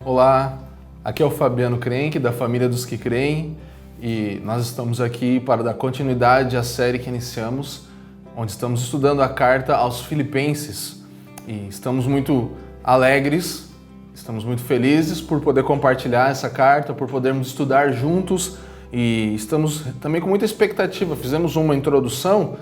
Olá, aqui é o Fabiano Krenk, da família dos que creem, e nós estamos aqui para dar continuidade à série que iniciamos, onde estamos estudando a carta aos Filipenses. E estamos muito alegres, estamos muito felizes por poder compartilhar essa carta, por podermos estudar juntos, e estamos também com muita expectativa. Fizemos uma introdução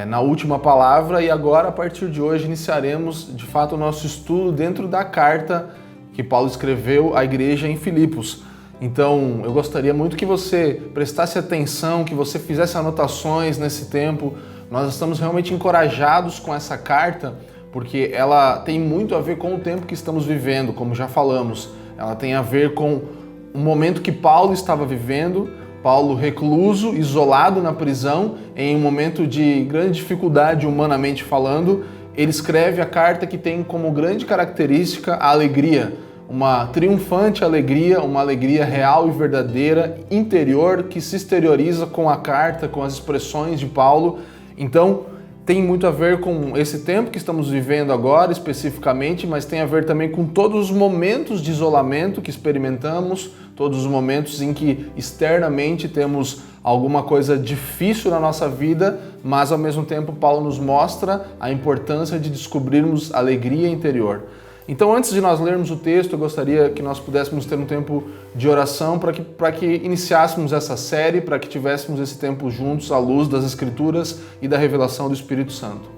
na última palavra e agora, a partir de hoje, iniciaremos de fato o nosso estudo dentro da carta que Paulo escreveu à igreja em Filipos. Então, eu gostaria muito que você prestasse atenção, que você fizesse anotações nesse tempo. Nós estamos realmente encorajados com essa carta, porque ela tem muito a ver com o tempo que estamos vivendo, como já falamos. Ela tem a ver com o momento que Paulo estava vivendo, Paulo recluso, isolado na prisão, em um momento de grande dificuldade humanamente falando. Ele escreve a carta que tem como grande característica a alegria, uma triunfante alegria, uma alegria real e verdadeira, interior, que se exterioriza com a carta, com as expressões de Paulo. Então, tem muito a ver com esse tempo que estamos vivendo agora, especificamente, mas tem a ver também com todos os momentos de isolamento que experimentamos, todos os momentos em que externamente temos alguma coisa difícil na nossa vida, mas ao mesmo tempo Paulo nos mostra a importância de descobrirmos alegria interior. Então, antes de nós lermos o texto, eu gostaria que nós pudéssemos ter um tempo de oração para que iniciássemos essa série, para que tivéssemos esse tempo juntos à luz das Escrituras e da revelação do Espírito Santo.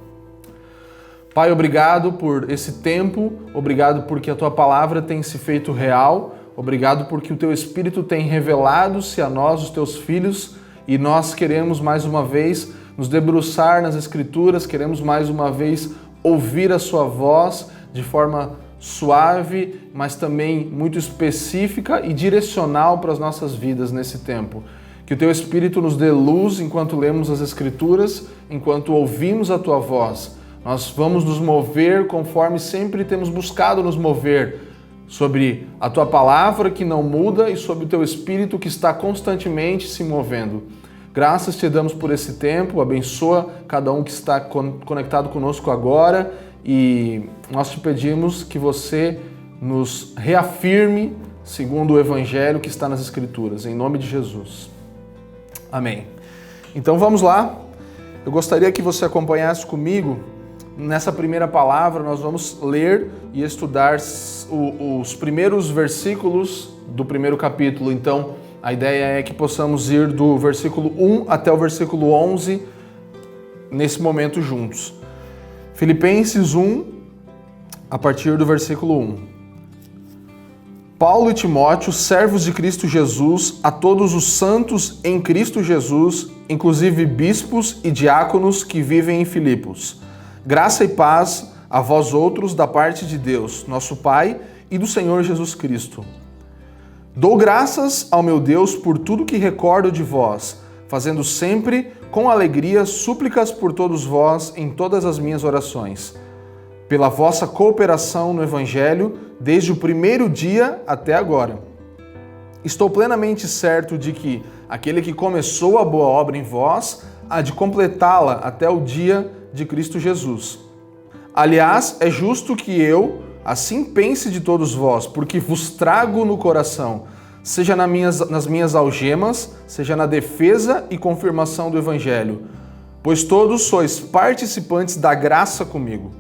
Pai, obrigado por esse tempo, obrigado porque a Tua palavra tem se feito real, obrigado porque o Teu Espírito tem revelado-se a nós, os Teus filhos, e nós queremos mais uma vez nos debruçar nas Escrituras, queremos mais uma vez ouvir a Sua voz de forma suave, mas também muito específica e direcional para as nossas vidas nesse tempo. Que o Teu Espírito nos dê luz enquanto lemos as Escrituras, enquanto ouvimos a Tua voz. Nós vamos nos mover conforme sempre temos buscado nos mover, sobre a Tua palavra que não muda e sobre o Teu Espírito que está constantemente se movendo. Graças Te damos por esse tempo, abençoa cada um que está conectado conosco agora e nós Te pedimos que Você nos reafirme segundo o Evangelho que está nas Escrituras, em nome de Jesus. Amém. Então vamos lá, eu gostaria que você acompanhasse comigo. Nessa primeira palavra, nós vamos ler e estudar os primeiros versículos do primeiro capítulo. Então, a ideia é que possamos ir do versículo 1 até o versículo 11 nesse momento juntos. Filipenses 1, a partir do versículo 1. Paulo e Timóteo, servos de Cristo Jesus, a todos os santos em Cristo Jesus, inclusive bispos e diáconos que vivem em Filipos. Graça e paz a vós outros da parte de Deus, nosso Pai, e do Senhor Jesus Cristo. Dou graças ao meu Deus por tudo que recordo de vós, fazendo sempre com alegria súplicas por todos vós em todas as minhas orações, pela vossa cooperação no Evangelho desde o primeiro dia até agora. Estou plenamente certo de que aquele que começou a boa obra em vós há de completá-la até o dia de Cristo Jesus. Aliás, é justo que eu assim pense de todos vós, porque vos trago no coração, seja nas minhas algemas, seja na defesa e confirmação do Evangelho, pois todos sois participantes da graça comigo.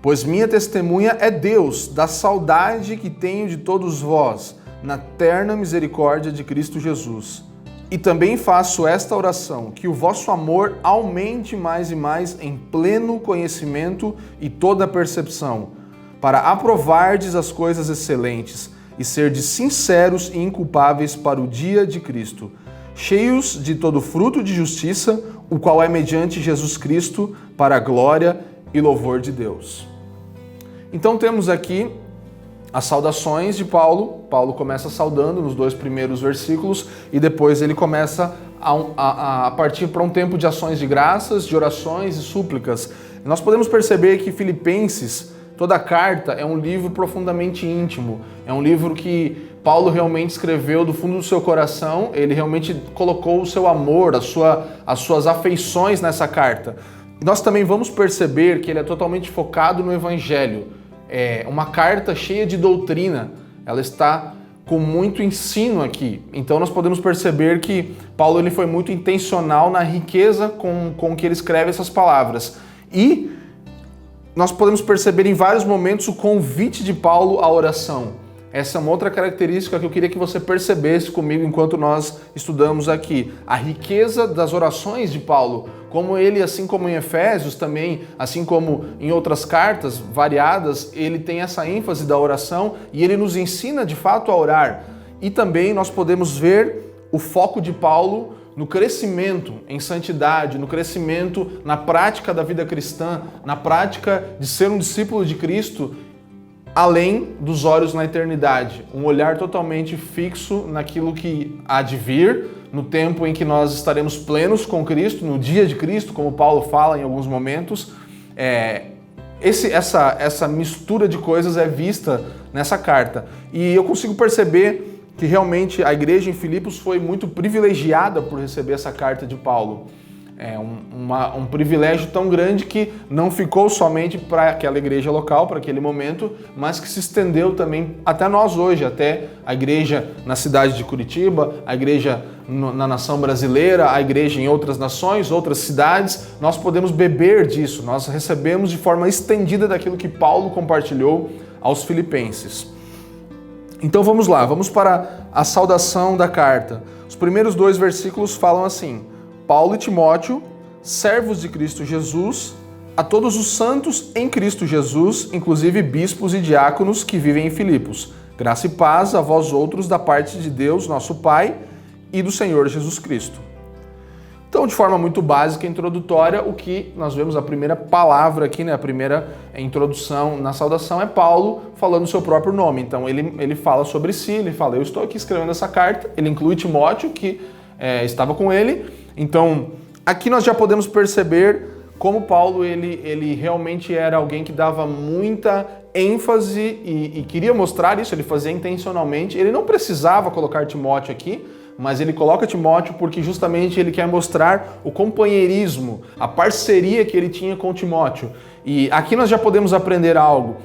Pois minha testemunha é Deus, da saudade que tenho de todos vós, na terna misericórdia de Cristo Jesus. E também faço esta oração, que o vosso amor aumente mais e mais em pleno conhecimento e toda percepção, para aprovardes as coisas excelentes e serdes sinceros e inculpáveis para o dia de Cristo, cheios de todo fruto de justiça, o qual é mediante Jesus Cristo, para a glória e louvor de Deus. Então temos aqui as saudações de Paulo. Paulo começa saudando nos dois primeiros versículos e depois ele começa a partir para um tempo de ações de graças, de orações e súplicas. Nós podemos perceber que Filipenses, toda a carta, é um livro profundamente íntimo, é um livro que Paulo realmente escreveu do fundo do seu coração, ele realmente colocou o seu amor, as suas afeições nessa carta. Nós também vamos perceber que ele é totalmente focado no Evangelho. É uma carta cheia de doutrina, ela está com muito ensino aqui. Então nós podemos perceber que Paulo ele foi muito intencional na riqueza com que ele escreve essas palavras. E nós podemos perceber em vários momentos o convite de Paulo à oração. Essa é uma outra característica que eu queria que você percebesse comigo enquanto nós estudamos aqui. A riqueza das orações de Paulo, como ele, assim como em Efésios também, assim como em outras cartas variadas, ele tem essa ênfase da oração e ele nos ensina de fato a orar. E também nós podemos ver o foco de Paulo no crescimento em santidade, no crescimento na prática da vida cristã, na prática de ser um discípulo de Cristo, além dos olhos na eternidade, um olhar totalmente fixo naquilo que há de vir, no tempo em que nós estaremos plenos com Cristo, no dia de Cristo, como Paulo fala em alguns momentos. Essa mistura de coisas é vista nessa carta. E eu consigo perceber que realmente a igreja em Filipos foi muito privilegiada por receber essa carta de Paulo. É um privilégio tão grande que não ficou somente para aquela igreja local, para aquele momento, mas que se estendeu também até nós hoje, até a igreja na cidade de Curitiba, a igreja na nação brasileira, a igreja em outras nações, outras cidades. Nós podemos beber disso, nós recebemos de forma estendida daquilo que Paulo compartilhou aos filipenses. Então vamos lá, vamos para a saudação da carta. Os primeiros 2 versículos falam assim: Paulo e Timóteo, servos de Cristo Jesus, a todos os santos em Cristo Jesus, inclusive bispos e diáconos que vivem em Filipos. Graça e paz a vós outros da parte de Deus, nosso Pai, e do Senhor Jesus Cristo. Então, de forma muito básica, introdutória, o que nós vemos, a primeira palavra aqui, a primeira introdução na saudação é Paulo falando o seu próprio nome. Então, ele fala sobre si, ele fala: eu estou aqui escrevendo essa carta. Ele inclui Timóteo, que estava com ele. Então, aqui nós já podemos perceber como Paulo ele realmente era alguém que dava muita ênfase e queria mostrar isso, ele fazia intencionalmente. Ele não precisava colocar Timóteo aqui, mas ele coloca Timóteo porque justamente ele quer mostrar o companheirismo, a parceria que ele tinha com Timóteo. E aqui nós já podemos aprender algo.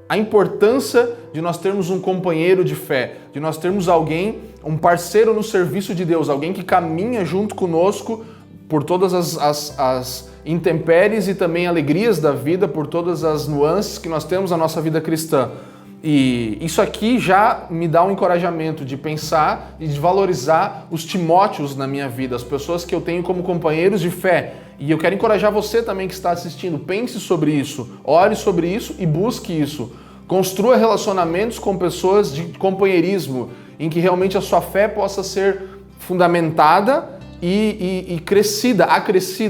A importância de nós termos um companheiro de fé, de nós termos alguém, um parceiro no serviço de Deus, alguém que caminha junto conosco por todas as intempéries e também alegrias da vida, por todas as nuances que nós temos na nossa vida cristã. E isso aqui já me dá um encorajamento de pensar e de valorizar os Timóteos na minha vida, as pessoas que eu tenho como companheiros de fé. E eu quero encorajar você também que está assistindo, pense sobre isso, ore sobre isso e busque isso. Construa relacionamentos com pessoas de companheirismo, em que realmente a sua fé possa ser fundamentada e acrescida,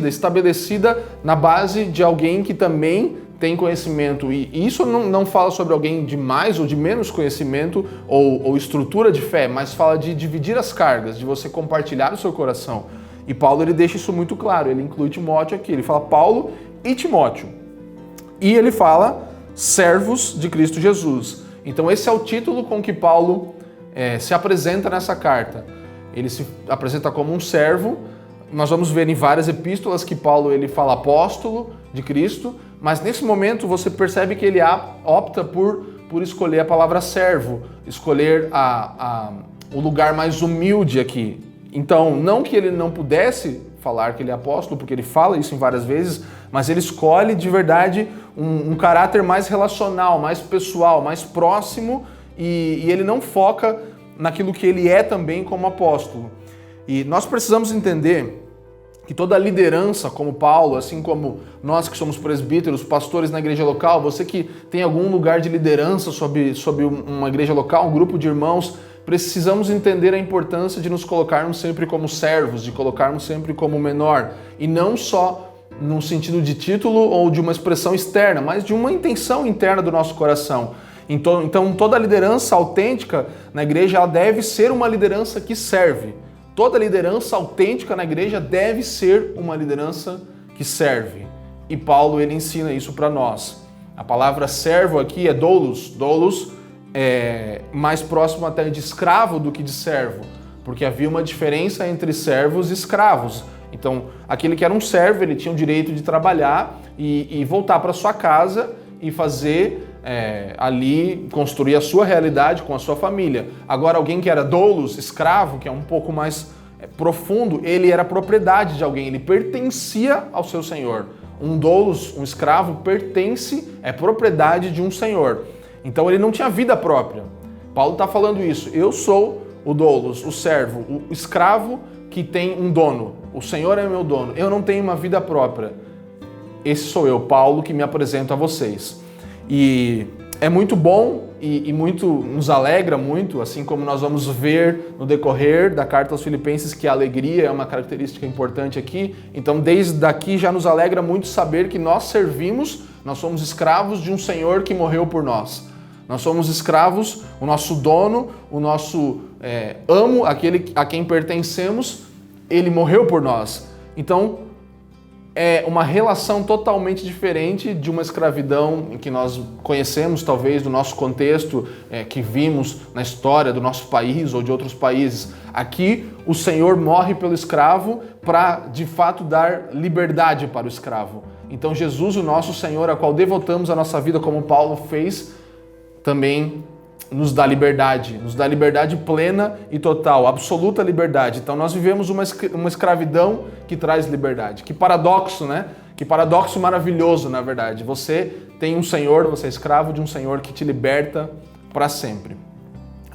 estabelecida na base de alguém que também tem conhecimento. E isso não fala sobre alguém de mais ou de menos conhecimento ou estrutura de fé, mas fala de dividir as cargas, de você compartilhar o seu coração. E Paulo ele deixa isso muito claro, ele inclui Timóteo aqui, ele fala Paulo e Timóteo. E ele fala servos de Cristo Jesus. Então esse é o título com que Paulo se apresenta nessa carta. Ele se apresenta como um servo. Nós vamos ver em várias epístolas que Paulo ele fala apóstolo de Cristo, mas nesse momento você percebe que ele opta por escolher a palavra servo, escolher o lugar mais humilde aqui. Então, não que ele não pudesse falar que ele é apóstolo, porque ele fala isso em várias vezes, mas ele escolhe de verdade um caráter mais relacional, mais pessoal, mais próximo, e ele não foca naquilo que ele é também como apóstolo. E nós precisamos entender que toda a liderança, como Paulo, assim como nós que somos presbíteros, pastores na igreja local, você que tem algum lugar de liderança sobre uma igreja local, um grupo de irmãos, precisamos entender a importância de nos colocarmos sempre como servos, de colocarmos sempre como menor, e não só num sentido de título ou de uma expressão externa, mas de uma intenção interna do nosso coração. Então toda a liderança autêntica na igreja ela deve ser uma liderança que serve. Toda liderança autêntica na igreja deve ser uma liderança que serve. E Paulo ele ensina isso para nós. A palavra servo aqui é doulos. Doulos é mais próximo até de escravo do que de servo, porque havia uma diferença entre servos e escravos. Então, aquele que era um servo, ele tinha o direito de trabalhar e voltar para sua casa e fazer ali construir a sua realidade com a sua família. Agora, alguém que era doulos, escravo, que é um pouco mais profundo, ele era propriedade de alguém, ele pertencia ao seu senhor. Um doulos, um escravo, é propriedade de um senhor. Então ele não tinha vida própria. Paulo está falando isso. Eu sou o doulos, o servo, o escravo que tem um dono. O Senhor é meu dono. Eu não tenho uma vida própria. Esse sou eu, Paulo, que me apresento a vocês. E é muito bom e muito nos alegra muito, assim como nós vamos ver no decorrer da carta aos Filipenses, que a alegria é uma característica importante aqui. Então, desde daqui já nos alegra muito saber que nós somos escravos de um Senhor que morreu por nós. Nós somos escravos, o nosso dono, o nosso amo, aquele a quem pertencemos, ele morreu por nós. Então, é uma relação totalmente diferente de uma escravidão que nós conhecemos, talvez, do nosso contexto, que vimos na história do nosso país ou de outros países. Aqui, o Senhor morre pelo escravo para, de fato, dar liberdade para o escravo. Então, Jesus, o nosso Senhor, a qual devotamos a nossa vida, como Paulo fez, também nos dá liberdade plena e total, absoluta liberdade. Então nós vivemos uma escravidão que traz liberdade. Que paradoxo, né? Que paradoxo maravilhoso, na verdade. Você tem um Senhor, você é escravo de um Senhor que te liberta para sempre.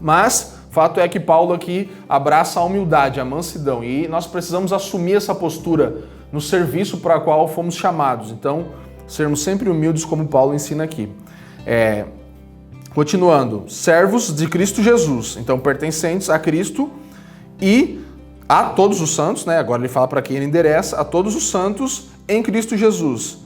Mas fato é que Paulo aqui abraça a humildade, a mansidão, e nós precisamos assumir essa postura no serviço para o qual fomos chamados. Então, sermos sempre humildes, como Paulo ensina aqui. Continuando, servos de Cristo Jesus, então pertencentes a Cristo e a todos os santos, né? Agora ele fala para quem ele endereça, a todos os santos em Cristo Jesus.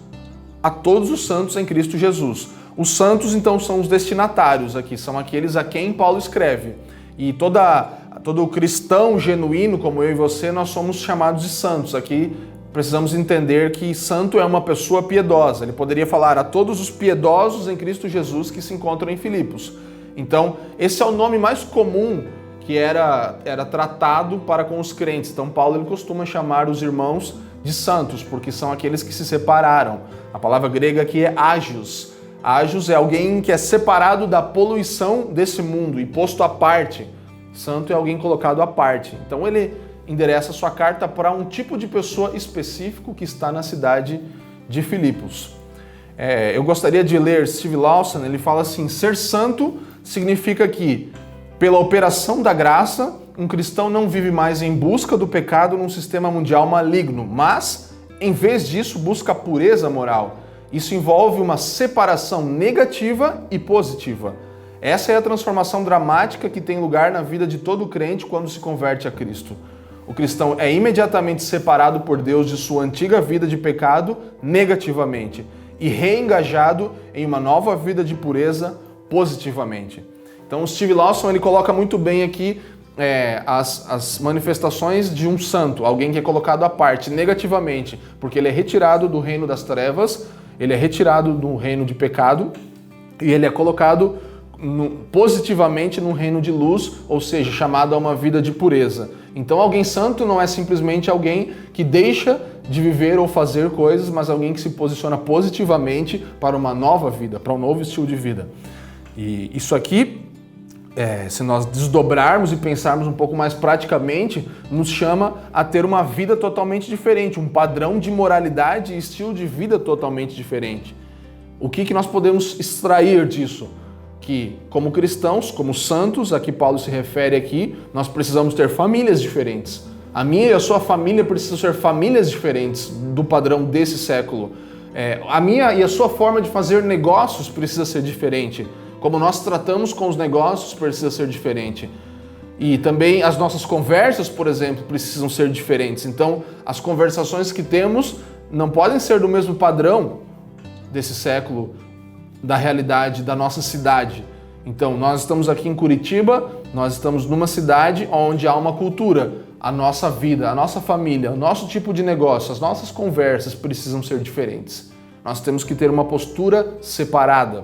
A todos os santos em Cristo Jesus. Os santos, então, são os destinatários aqui, são aqueles a quem Paulo escreve. E todo cristão genuíno, como eu e você, nós somos chamados de santos. Aqui precisamos entender que santo é uma pessoa piedosa. Ele poderia falar a todos os piedosos em Cristo Jesus que se encontram em Filipos. Então, esse é o nome mais comum que era tratado para com os crentes. Então, Paulo ele costuma chamar os irmãos de santos, porque são aqueles que se separaram. A palavra grega aqui é ágios. Ágios é alguém que é separado da poluição desse mundo e posto à parte. Santo é alguém colocado à parte. Então, ele endereça sua carta para um tipo de pessoa específico que está na cidade de Filipos. Eu gostaria de ler Steve Lawson, ele fala assim: ser santo significa que, pela operação da graça, um cristão não vive mais em busca do pecado num sistema mundial maligno, mas, em vez disso, busca a pureza moral. Isso envolve uma separação negativa e positiva. Essa é a transformação dramática que tem lugar na vida de todo crente quando se converte a Cristo. O cristão é imediatamente separado por Deus de sua antiga vida de pecado negativamente e reengajado em uma nova vida de pureza positivamente. Então, o Steve Lawson ele coloca muito bem aqui as manifestações de um santo, alguém que é colocado à parte negativamente, porque ele é retirado do reino das trevas, ele é retirado do reino de pecado e ele é colocado positivamente num reino de luz, ou seja, chamado a uma vida de pureza. Então, alguém santo não é simplesmente alguém que deixa de viver ou fazer coisas, mas alguém que se posiciona positivamente para uma nova vida, para um novo estilo de vida. E isso aqui, se nós desdobrarmos e pensarmos um pouco mais praticamente, nos chama a ter uma vida totalmente diferente, um padrão de moralidade e estilo de vida totalmente diferente. O que nós podemos extrair disso? Que, como cristãos, como santos, a que Paulo se refere aqui, nós precisamos ter famílias diferentes. A minha e a sua família precisam ser famílias diferentes do padrão desse século. A minha e a sua forma de fazer negócios precisa ser diferente. Como nós tratamos com os negócios precisa ser diferente. E também as nossas conversas, por exemplo, precisam ser diferentes. Então, as conversações que temos não podem ser do mesmo padrão desse século, da realidade da nossa cidade. Então, nós estamos aqui em Curitiba, nós estamos numa cidade onde há uma cultura. A nossa vida, a nossa família, o nosso tipo de negócio, as nossas conversas precisam ser diferentes. Nós temos que ter uma postura separada.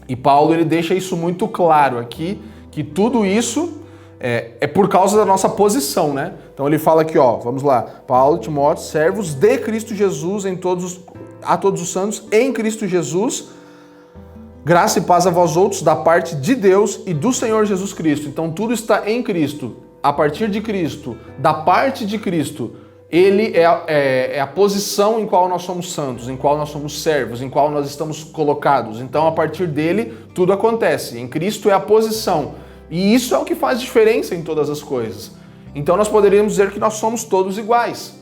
E Paulo ele deixa isso muito claro aqui, que tudo isso é por causa da nossa posição, né? Então ele fala aqui, vamos lá, Paulo, Timóteo, servos de Cristo Jesus a todos os santos em Cristo Jesus, Graça e paz a vós outros da parte de Deus e do Senhor Jesus Cristo. Então tudo está em Cristo, a partir de Cristo, da parte de Cristo. Ele é a posição em qual nós somos santos, em qual nós somos servos, em qual nós estamos colocados. Então a partir dele tudo acontece. Em Cristo é a posição. E isso é o que faz diferença em todas as coisas. Então nós poderíamos dizer que nós somos todos iguais.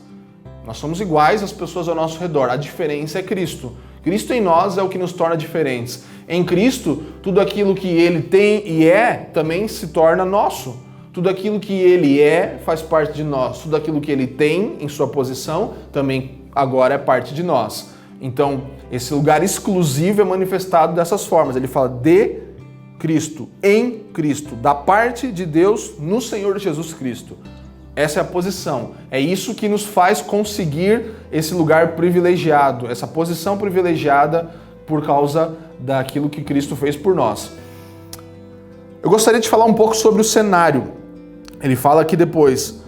Nós somos iguais às pessoas ao nosso redor. A diferença é Cristo. Cristo em nós é o que nos torna diferentes. Em Cristo, tudo aquilo que ele tem e é também se torna nosso. Tudo aquilo que ele é faz parte de nós. Tudo aquilo que ele tem em sua posição também agora é parte de nós. Então, esse lugar exclusivo é manifestado dessas formas. Ele fala de Cristo, em Cristo, da parte de Deus no Senhor Jesus Cristo. Essa é a posição. É isso que nos faz conseguir esse lugar privilegiado, essa posição privilegiada por causa daquilo que Cristo fez por nós. Eu gostaria de falar um pouco sobre o cenário. Ele fala aqui depois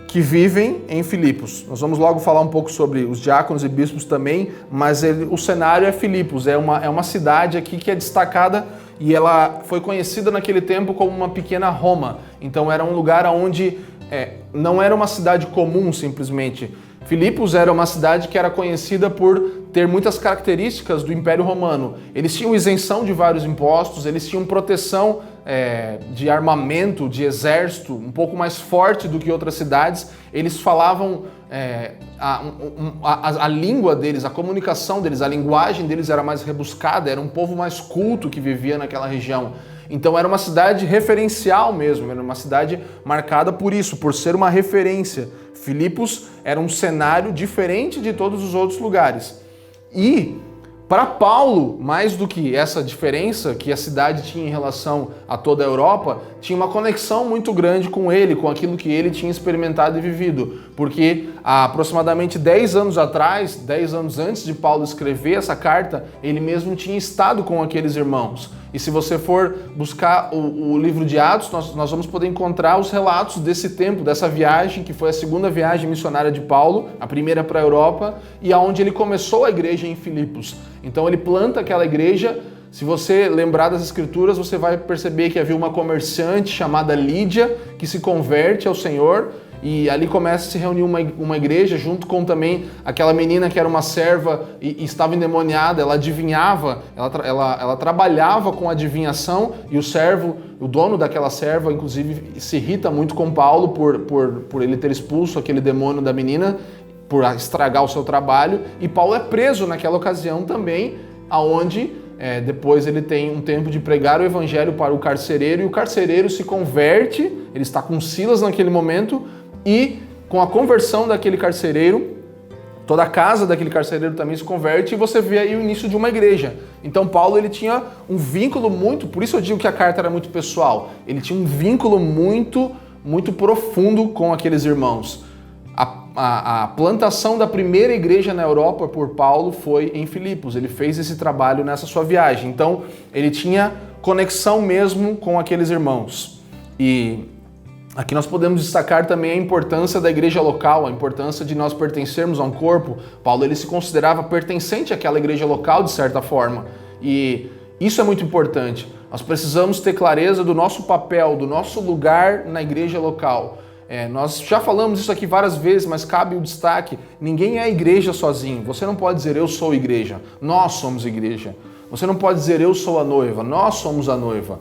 que vivem em Filipos. Nós vamos logo falar um pouco sobre os diáconos e bispos também, mas o cenário é Filipos. É uma cidade aqui que é destacada e ela foi conhecida naquele tempo como uma pequena Roma. Então era um lugar onde não era uma cidade comum simplesmente. Filipos era uma cidade que era conhecida por ter muitas características do Império Romano. Eles tinham isenção de vários impostos, eles tinham proteção de armamento, de exército, um pouco mais forte do que outras cidades. Eles falavam, a língua deles, a comunicação deles, a linguagem deles era mais rebuscada, era um povo mais culto que vivia naquela região. Então era uma cidade referencial mesmo, era uma cidade marcada por isso, por ser uma referência. Filipos era um cenário diferente de todos os outros lugares. E para Paulo, mais do que essa diferença que a cidade tinha em relação a toda a Europa, tinha uma conexão muito grande com ele, com aquilo que ele tinha experimentado e vivido. Porque há aproximadamente 10 anos atrás, 10 anos antes de Paulo escrever essa carta, ele mesmo tinha estado com aqueles irmãos. E se você for buscar o livro de Atos, nós vamos poder encontrar os relatos desse tempo, dessa viagem, que foi a segunda viagem missionária de Paulo, a primeira para a Europa, e aonde ele começou a igreja em Filipos. Então ele planta aquela igreja. Se você lembrar das escrituras, você vai perceber que havia uma comerciante chamada Lídia, que se converte ao Senhor, e ali começa a se reunir uma igreja, junto com também aquela menina que era uma serva e estava endemoniada. Ela adivinhava, ela trabalhava com adivinhação, e o servo, o dono daquela serva, inclusive, se irrita muito com Paulo por ele ter expulso aquele demônio da menina, por estragar o seu trabalho, e Paulo é preso naquela ocasião também, aonde depois ele tem um tempo de pregar o evangelho para o carcereiro, e o carcereiro se converte, ele está com Silas naquele momento, e com a conversão daquele carcereiro, toda a casa daquele carcereiro também se converte, e você vê aí o início de uma igreja. Então Paulo, ele tinha um vínculo muito, por isso eu digo que a carta era muito pessoal, ele tinha um vínculo muito, muito profundo com aqueles irmãos. A plantação da primeira igreja na Europa por Paulo foi em Filipos. Ele fez esse trabalho nessa sua viagem. Então, ele tinha conexão mesmo com aqueles irmãos. E aqui nós podemos destacar também a importância da igreja local, a importância de nós pertencermos a um corpo. Paulo, ele se considerava pertencente àquela igreja local, de certa forma. E isso é muito importante. Nós precisamos ter clareza do nosso papel, do nosso lugar na igreja local. Nós já falamos isso aqui várias vezes, mas cabe o destaque: ninguém é igreja sozinho. Você não pode dizer eu sou igreja, nós somos igreja. Você não pode dizer eu sou a noiva, nós somos a noiva.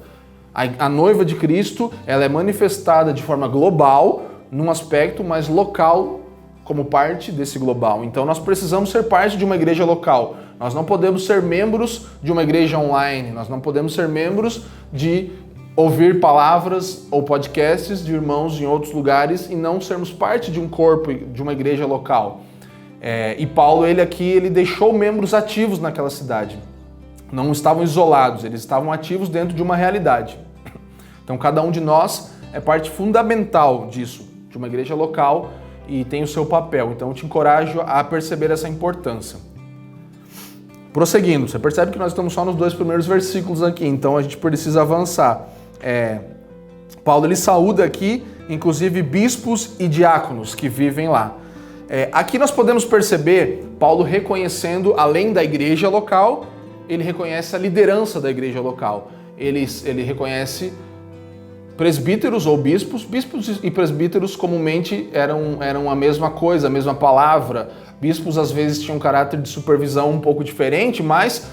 A noiva de Cristo, ela é manifestada de forma global, num aspecto, mas local como parte desse global. Então nós precisamos ser parte de uma igreja local. Nós não podemos ser membros de uma igreja online, nós não podemos ser membros de ouvir palavras ou podcasts de irmãos em outros lugares e não sermos parte de um corpo, de uma igreja local. E Paulo, ele deixou membros ativos naquela cidade. Não estavam isolados, eles estavam ativos dentro de uma realidade. Então cada um de nós é parte fundamental disso, de uma igreja local, e tem o seu papel. Então eu te encorajo a perceber essa importância. Prosseguindo, você percebe que nós estamos só nos 2 primeiros versículos aqui, então a gente precisa avançar. Paulo, ele saúda aqui, inclusive, bispos e diáconos que vivem lá. Aqui nós podemos perceber Paulo reconhecendo, além da igreja local, ele reconhece a liderança da igreja local. Ele reconhece presbíteros ou bispos. Bispos e presbíteros comumente eram a mesma coisa, a mesma palavra. Bispos às vezes tinham um caráter de supervisão um pouco diferente, mas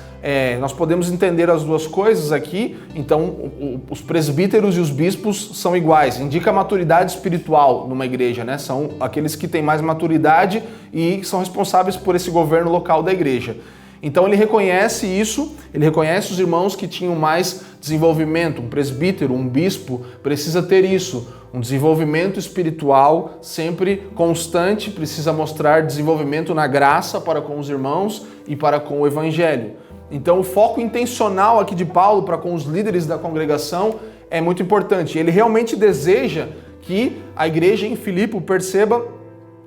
nós podemos entender as duas coisas aqui. Então, os presbíteros e os bispos são iguais. Indica maturidade espiritual numa igreja, né? São aqueles que têm mais maturidade e são responsáveis por esse governo local da igreja. Então ele reconhece isso, ele reconhece os irmãos que tinham mais desenvolvimento. Um presbítero, um bispo precisa ter isso, um desenvolvimento espiritual sempre constante, precisa mostrar desenvolvimento na graça para com os irmãos e para com o evangelho. Então o foco intencional aqui de Paulo para com os líderes da congregação é muito importante. Ele realmente deseja que a igreja em Filipe perceba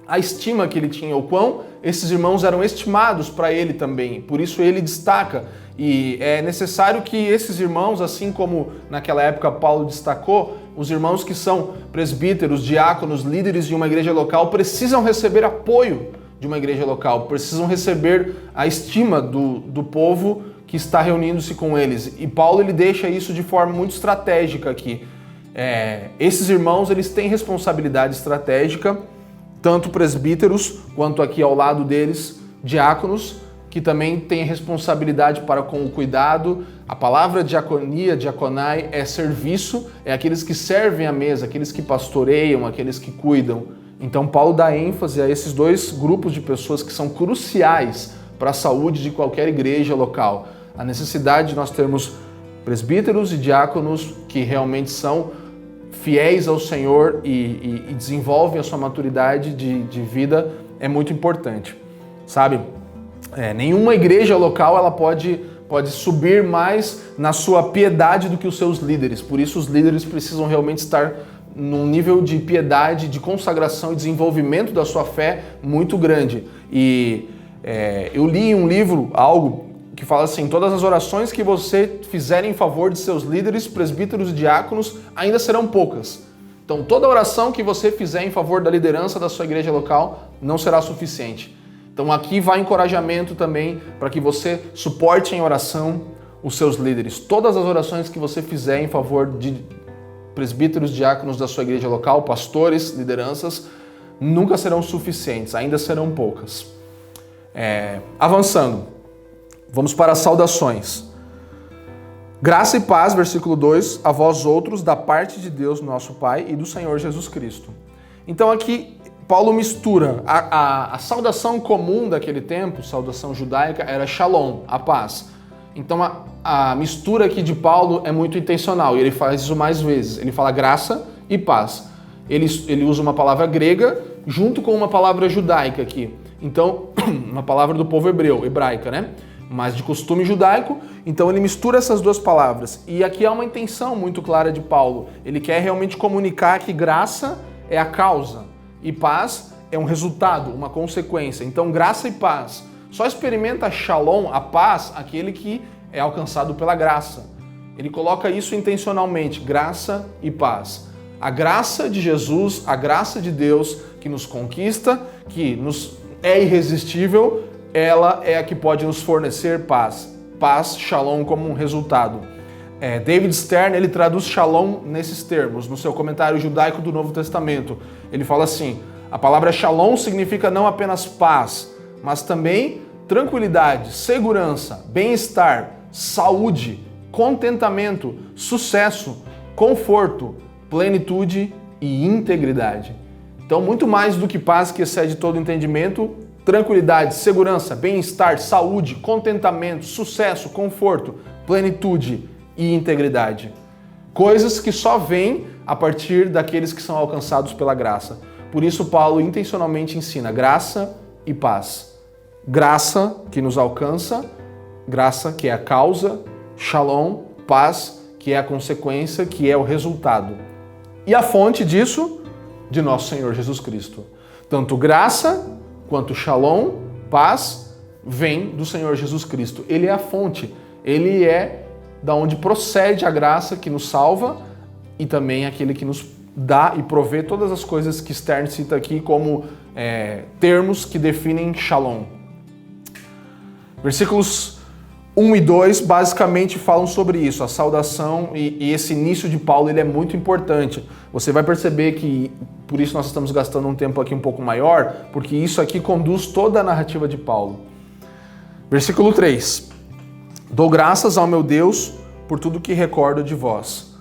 a estima que ele tinha, o quão esses irmãos eram estimados para ele também. Por isso ele destaca. E é necessário que esses irmãos, assim como naquela época Paulo destacou, os irmãos que são presbíteros, diáconos, líderes de uma igreja local, precisam receber apoio de uma igreja local, precisam receber a estima do povo que está reunindo-se com eles. E Paulo ele deixa isso de forma muito estratégica aqui. Esses irmãos eles têm responsabilidade estratégica, tanto presbíteros, quanto aqui ao lado deles, diáconos, que também têm responsabilidade para com o cuidado. A palavra diaconia, diaconai, é serviço, é aqueles que servem à mesa, aqueles que pastoreiam, aqueles que cuidam. Então Paulo dá ênfase a esses dois grupos de pessoas que são cruciais para a saúde de qualquer igreja local. A necessidade de nós termos presbíteros e diáconos que realmente são fiéis ao Senhor e desenvolvem a sua maturidade de vida é muito importante, sabe? Nenhuma igreja local ela pode subir mais na sua piedade do que os seus líderes. Por isso os líderes precisam realmente estar num nível de piedade, de consagração e desenvolvimento da sua fé muito grande. E eu li em um livro algo que fala assim: todas as orações que você fizer em favor de seus líderes, presbíteros e diáconos ainda serão poucas. Então toda oração que você fizer em favor da liderança da sua igreja local não será suficiente. Então aqui vai encorajamento também para que você suporte em oração os seus líderes. Todas as orações que você fizer em favor de presbíteros, diáconos da sua igreja local, pastores, lideranças, nunca serão suficientes, ainda serão poucas. Avançando. Vamos para as saudações. Graça e paz, versículo 2, a vós outros, da parte de Deus, nosso Pai, e do Senhor Jesus Cristo. Então aqui, Paulo mistura a saudação comum daquele tempo, saudação judaica, era shalom, a paz. Então a mistura aqui de Paulo é muito intencional, e ele faz isso mais vezes. Ele fala graça e paz. Ele usa uma palavra grega junto com uma palavra judaica aqui. Então, uma palavra do povo hebraica, né? Mas de costume judaico, então ele mistura essas duas palavras. E aqui há uma intenção muito clara de Paulo. Ele quer realmente comunicar que graça é a causa e paz é um resultado, uma consequência. Então graça e paz. Só experimenta shalom, a paz, aquele que é alcançado pela graça. Ele coloca isso intencionalmente, graça e paz. A graça de Jesus, a graça de Deus que nos conquista, que nos é irresistível, ela é a que pode nos fornecer paz. Paz, shalom, como um resultado. David Stern, ele traduz shalom nesses termos, no seu comentário judaico do Novo Testamento. Ele fala assim: a palavra shalom significa não apenas paz, mas também tranquilidade, segurança, bem-estar, saúde, contentamento, sucesso, conforto, plenitude e integridade. Então, muito mais do que paz que excede todo entendimento, tranquilidade, segurança, bem-estar, saúde, contentamento, sucesso, conforto, plenitude e integridade. Coisas que só vêm a partir daqueles que são alcançados pela graça. Por isso Paulo intencionalmente ensina graça e paz. Graça que nos alcança, graça que é a causa, shalom, paz que é a consequência, que é o resultado. E a fonte disso, de nosso Senhor Jesus Cristo. Tanto graça quanto shalom, paz, vem do Senhor Jesus Cristo. Ele é a fonte, ele é da onde procede a graça que nos salva e também aquele que nos dá e provê todas as coisas que Stern cita aqui como termos que definem shalom. Versículos 1 e 2 basicamente falam sobre isso, a saudação e esse início de Paulo ele é muito importante. Você vai perceber que por isso nós estamos gastando um tempo aqui um pouco maior, porque isso aqui conduz toda a narrativa de Paulo. Versículo 3. Dou graças ao meu Deus por tudo que recordo de vós.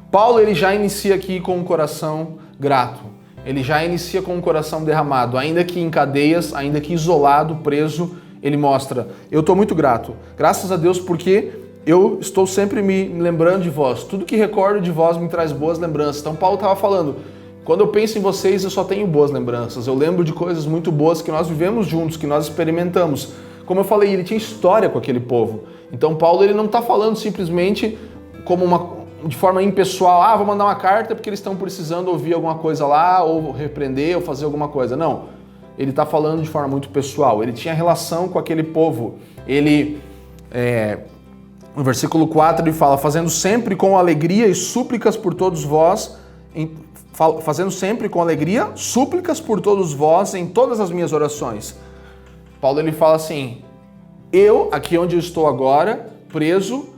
Paulo ele já inicia aqui com um coração grato. Ele já inicia com um coração derramado, ainda que em cadeias, ainda que isolado, preso, ele mostra, eu estou muito grato, graças a Deus porque eu estou sempre me lembrando de vós, tudo que recordo de vós me traz boas lembranças. Então Paulo estava falando, quando eu penso em vocês eu só tenho boas lembranças, eu lembro de coisas muito boas que nós vivemos juntos, que nós experimentamos. Como eu falei, ele tinha história com aquele povo. Então Paulo ele não está falando simplesmente como de forma impessoal, vou mandar uma carta porque eles estão precisando ouvir alguma coisa lá, ou repreender, ou fazer alguma coisa. Não. Ele está falando de forma muito pessoal. Ele tinha relação com aquele povo. No versículo 4 ele fala, fazendo sempre com alegria e súplicas por todos vós, fazendo sempre com alegria, súplicas por todos vós em todas as minhas orações. Paulo ele fala assim, eu, aqui onde eu estou agora, preso,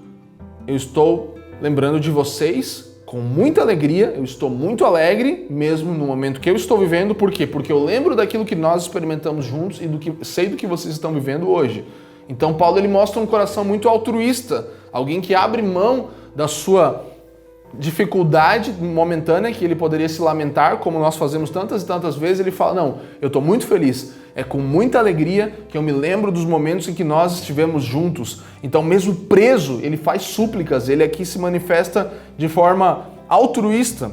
eu estou lembrando de vocês com muita alegria, eu estou muito alegre, mesmo no momento que eu estou vivendo. Por quê? Porque eu lembro daquilo que nós experimentamos juntos e sei do que vocês estão vivendo hoje. Então Paulo ele mostra um coração muito altruísta, alguém que abre mão da sua dificuldade momentânea, que ele poderia se lamentar, como nós fazemos tantas e tantas vezes. Ele fala, não, eu estou muito feliz, é com muita alegria que eu me lembro dos momentos em que nós estivemos juntos. Então mesmo preso, ele faz súplicas, ele aqui se manifesta de forma altruísta.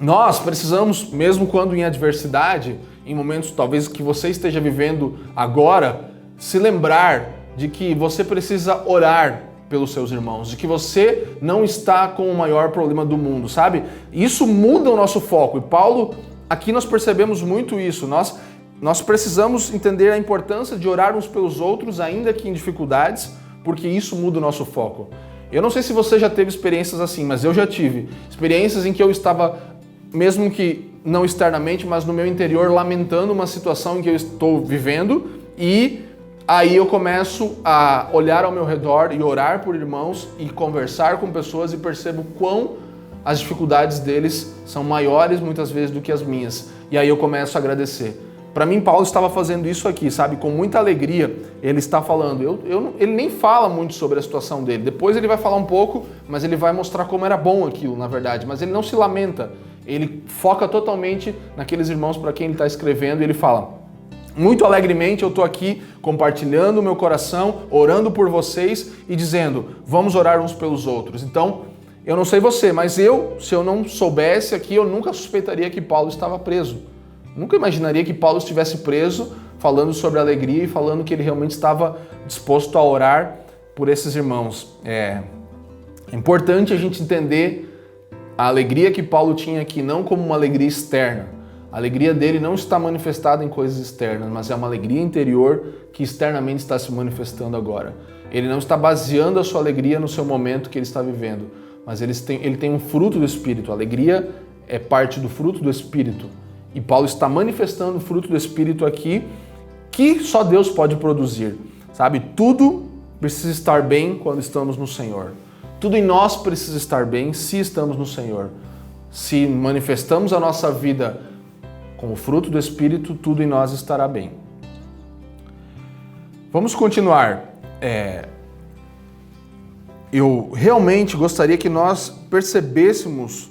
Nós precisamos, mesmo quando em adversidade, em momentos talvez que você esteja vivendo agora, se lembrar de que você precisa orar pelos seus irmãos, de que você não está com o maior problema do mundo, sabe? Isso muda o nosso foco. E Paulo, aqui nós percebemos muito isso. Nós precisamos entender a importância de orar uns pelos outros, ainda que em dificuldades, porque isso muda o nosso foco. Eu não sei se você já teve experiências assim, mas eu já tive. Experiências em que eu estava, mesmo que não externamente, mas no meu interior, lamentando uma situação em que eu estou vivendo, e aí eu começo a olhar ao meu redor e orar por irmãos e conversar com pessoas e percebo quão as dificuldades deles são maiores muitas vezes do que as minhas. E aí eu começo a agradecer. Para mim, Paulo estava fazendo isso aqui, sabe? Com muita alegria, ele está falando. Ele nem fala muito sobre a situação dele. Depois ele vai falar um pouco, mas ele vai mostrar como era bom aquilo, na verdade. Mas ele não se lamenta. Ele foca totalmente naqueles irmãos para quem ele está escrevendo e ele fala, muito alegremente eu estou aqui compartilhando o meu coração, orando por vocês e dizendo, vamos orar uns pelos outros. Então, eu não sei você, mas se eu não soubesse aqui, eu nunca suspeitaria que Paulo estava preso. Nunca imaginaria que Paulo estivesse preso, falando sobre alegria e falando que ele realmente estava disposto a orar por esses irmãos. É importante a gente entender a alegria que Paulo tinha aqui, não como uma alegria externa. A alegria dele não está manifestada em coisas externas, mas é uma alegria interior que externamente está se manifestando agora. Ele não está baseando a sua alegria no seu momento que ele está vivendo, mas ele tem um fruto do Espírito. A alegria é parte do fruto do Espírito. E Paulo está manifestando o fruto do Espírito aqui, que só Deus pode produzir. Sabe, tudo precisa estar bem quando estamos no Senhor. Tudo em nós precisa estar bem se estamos no Senhor. Se manifestamos a nossa vida com o fruto do Espírito, tudo em nós estará bem. Vamos continuar. Eu realmente gostaria que nós percebêssemos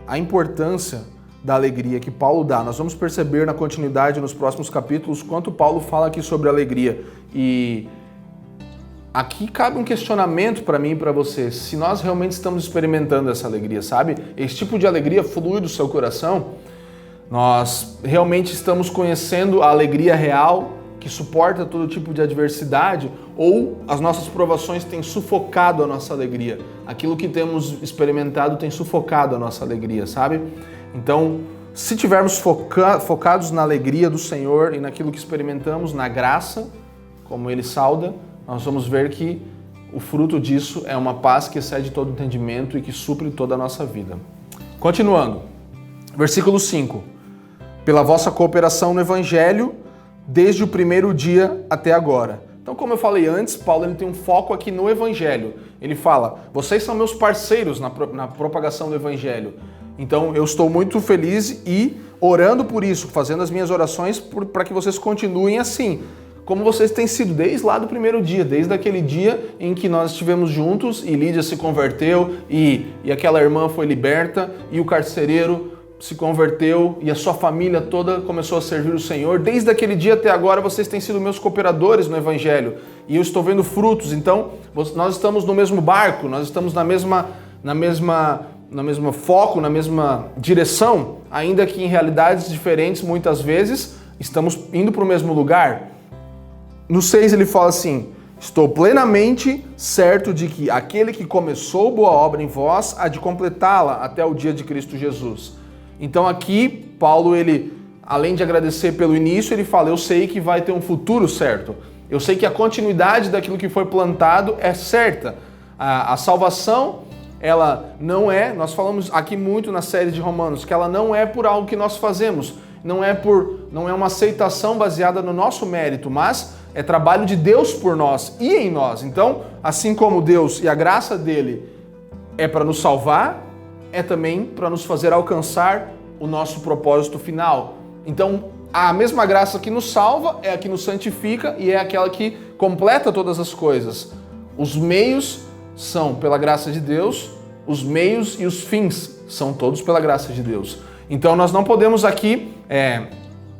a importância da alegria que Paulo dá. Nós vamos perceber na continuidade, nos próximos capítulos, quanto Paulo fala aqui sobre alegria. E aqui cabe um questionamento para mim e para você, se nós realmente estamos experimentando essa alegria, sabe? Esse tipo de alegria flui do seu coração. Nós realmente estamos conhecendo a alegria real que suporta todo tipo de adversidade, ou as nossas provações têm sufocado a nossa alegria? Aquilo que temos experimentado tem sufocado a nossa alegria, sabe? Então, se tivermos focados na alegria do Senhor e naquilo que experimentamos, na graça, como Ele sauda, nós vamos ver que o fruto disso é uma paz que excede todo entendimento e que supre toda a nossa vida. Continuando, versículo 5. Pela vossa cooperação no Evangelho, desde o primeiro dia até agora, Então, como eu falei antes, Paulo ele tem um foco aqui no Evangelho. Ele fala, vocês são meus parceiros na propagação do Evangelho. Então, eu estou muito feliz e orando por isso, fazendo as minhas orações para que vocês continuem assim, como vocês têm sido desde lá do primeiro dia, desde aquele dia em que nós estivemos juntos e Lídia se converteu e aquela irmã foi liberta e o carcereiro se converteu e a sua família toda começou a servir o Senhor. Desde aquele dia até agora vocês têm sido meus cooperadores no Evangelho e eu estou vendo frutos. Então, nós estamos no mesmo barco, nós estamos na mesma foco, na mesma direção, ainda que em realidades diferentes muitas vezes, estamos indo para o mesmo lugar. No 6 ele fala assim, estou plenamente certo de que aquele que começou boa obra em vós há de completá-la até o dia de Cristo Jesus. Então aqui, Paulo, ele, além de agradecer pelo início, ele fala, eu sei que vai ter um futuro certo. Eu sei que a continuidade daquilo que foi plantado é certa. A salvação, ela não é, nós falamos aqui muito na série de Romanos, que ela não é por algo que nós fazemos, não é uma aceitação baseada no nosso mérito, mas é trabalho de Deus por nós e em nós. Então, assim como Deus e a graça dele é para nos salvar, é também para nos fazer alcançar o nosso propósito final. Então, a mesma graça que nos salva é a que nos santifica e é aquela que completa todas as coisas. Os meios são pela graça de Deus, os meios e os fins são todos pela graça de Deus. Então, nós não podemos aqui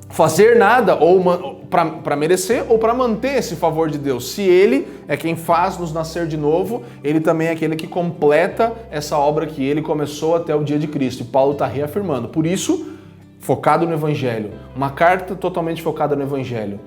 fazer nada ou para merecer ou para manter esse favor de Deus. Se Ele é quem faz nos nascer de novo, Ele também é aquele que completa essa obra que Ele começou até o dia de Cristo. E Paulo está reafirmando. Por isso, focado no Evangelho. Uma carta totalmente focada no Evangelho.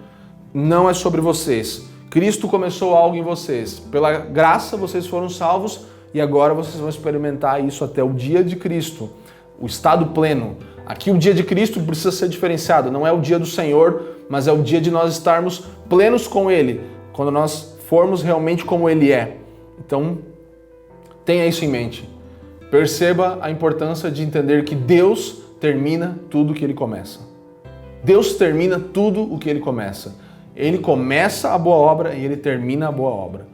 Não é sobre vocês. Cristo começou algo em vocês. Pela graça vocês foram salvos e agora vocês vão experimentar isso até o dia de Cristo. O estado pleno. Aqui o dia de Cristo precisa ser diferenciado, não é o dia do Senhor, mas é o dia de nós estarmos plenos com Ele, quando nós formos realmente como Ele é. Então, tenha isso em mente. Perceba a importância de entender que Deus termina tudo o que Ele começa. Deus termina tudo o que Ele começa. Ele começa a boa obra e Ele termina a boa obra.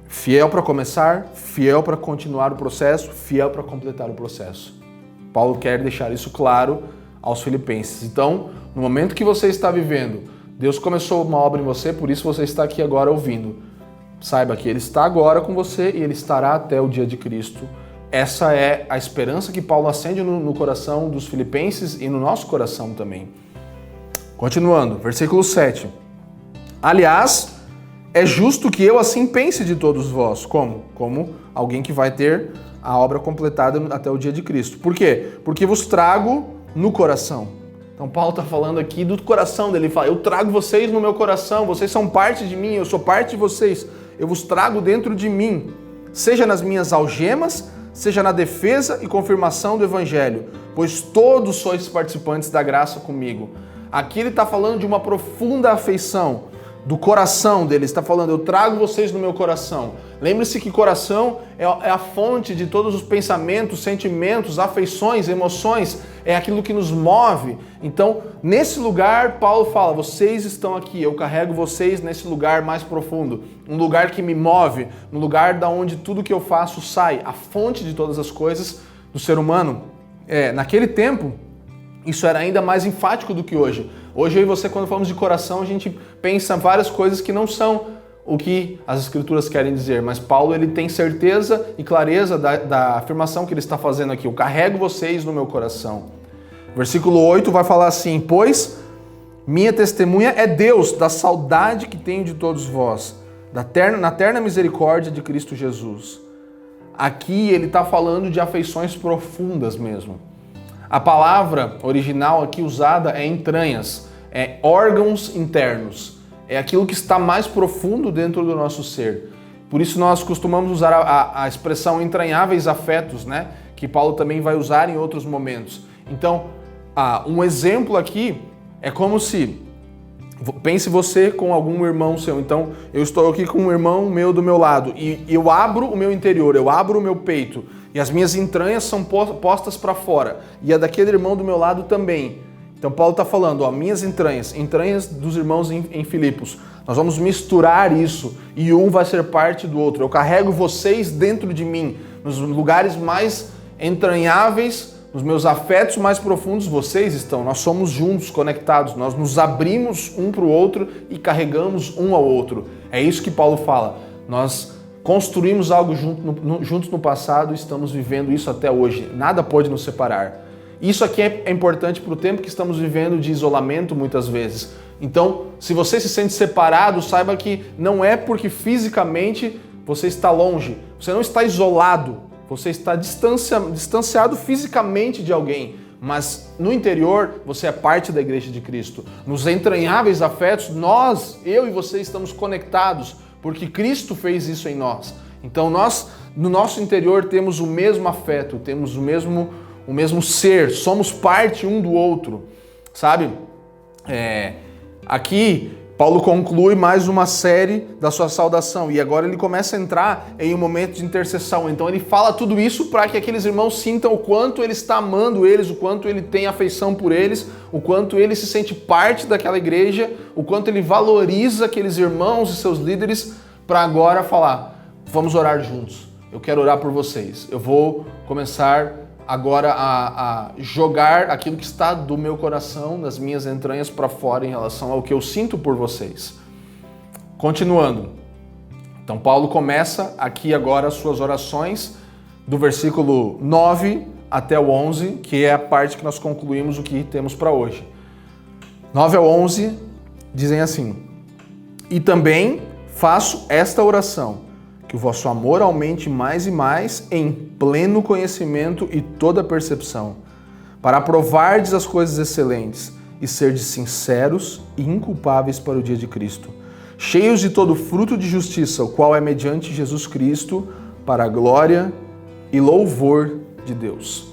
Fiel para começar, fiel para continuar o processo, fiel para completar o processo. Paulo quer deixar isso claro aos filipenses. Então, no momento que você está vivendo, Deus começou uma obra em você, por isso você está aqui agora ouvindo. Saiba que Ele está agora com você e Ele estará até o dia de Cristo. Essa é a esperança que Paulo acende no coração dos filipenses e no nosso coração também. Continuando, versículo 7. Aliás, é justo que eu assim pense de todos vós. Como? Como alguém que vai ter a obra completada até o dia de Cristo. Por quê? Porque vos trago no coração. Então Paulo está falando aqui do coração dele. Ele fala, eu trago vocês no meu coração, vocês são parte de mim, eu sou parte de vocês. Eu vos trago dentro de mim, seja nas minhas algemas, seja na defesa e confirmação do Evangelho, pois todos sois participantes da graça comigo. Aqui ele está falando de uma profunda afeição do coração dele, está falando, eu trago vocês no meu coração. Lembre-se que coração é a fonte de todos os pensamentos, sentimentos, afeições, emoções, é aquilo que nos move. Então, nesse lugar, Paulo fala, vocês estão aqui, eu carrego vocês nesse lugar mais profundo, um lugar que me move, um lugar da onde tudo que eu faço sai, a fonte de todas as coisas do ser humano. Naquele tempo, isso era ainda mais enfático do que hoje. Hoje eu e você, quando falamos de coração, a gente pensa várias coisas que não são o que as Escrituras querem dizer. Mas Paulo ele tem certeza e clareza da afirmação que ele está fazendo aqui. Eu carrego vocês no meu coração. Versículo 8 vai falar assim, pois minha testemunha é Deus da saudade que tenho de todos vós, na terna misericórdia de Cristo Jesus. Aqui ele está falando de afeições profundas mesmo. A palavra original aqui usada é entranhas, é órgãos internos, é aquilo que está mais profundo dentro do nosso ser. Por isso nós costumamos usar a expressão entranháveis afetos, né? Que Paulo também vai usar em outros momentos. Então, um exemplo aqui é como se, pense você com algum irmão seu, então eu estou aqui com um irmão meu do meu lado e eu abro o meu interior, eu abro o meu peito, e as minhas entranhas são postas para fora. E a daquele irmão do meu lado também. Então Paulo está falando, minhas entranhas dos irmãos em Filipos. Nós vamos misturar isso e um vai ser parte do outro. Eu carrego vocês dentro de mim, nos lugares mais entranháveis, nos meus afetos mais profundos, vocês estão. Nós somos juntos, conectados, nós nos abrimos um para o outro e carregamos um ao outro. É isso que Paulo fala. Nós construímos algo juntos no passado e estamos vivendo isso até hoje. Nada pode nos separar. Isso aqui é importante para o tempo que estamos vivendo de isolamento muitas vezes. Então, se você se sente separado, saiba que não é porque fisicamente você está longe. Você não está isolado. Você está distanciado fisicamente de alguém. Mas no interior, você é parte da Igreja de Cristo. Nos entranháveis afetos, eu e você estamos conectados, porque Cristo fez isso em nós. Então nós, no nosso interior, temos o mesmo afeto, temos o mesmo ser, somos parte um do outro, sabe? Aqui, Paulo conclui mais uma série da sua saudação e agora ele começa a entrar em um momento de intercessão. Então ele fala tudo isso para que aqueles irmãos sintam o quanto ele está amando eles, o quanto ele tem afeição por eles, o quanto ele se sente parte daquela igreja, o quanto ele valoriza aqueles irmãos e seus líderes, para agora falar, vamos orar juntos. Eu quero orar por vocês. Eu vou começar agora a jogar aquilo que está do meu coração, das minhas entranhas para fora em relação ao que eu sinto por vocês. Continuando. Então Paulo começa aqui agora as suas orações do versículo 9 até o 11, que é a parte que nós concluímos o que temos para hoje. 9 ao 11 dizem assim: E também faço esta oração, que o vosso amor aumente mais e mais em pleno conhecimento e toda percepção, para aprovardes as coisas excelentes e serdes sinceros e inculpáveis para o dia de Cristo, cheios de todo fruto de justiça, o qual é mediante Jesus Cristo, para a glória e louvor de Deus.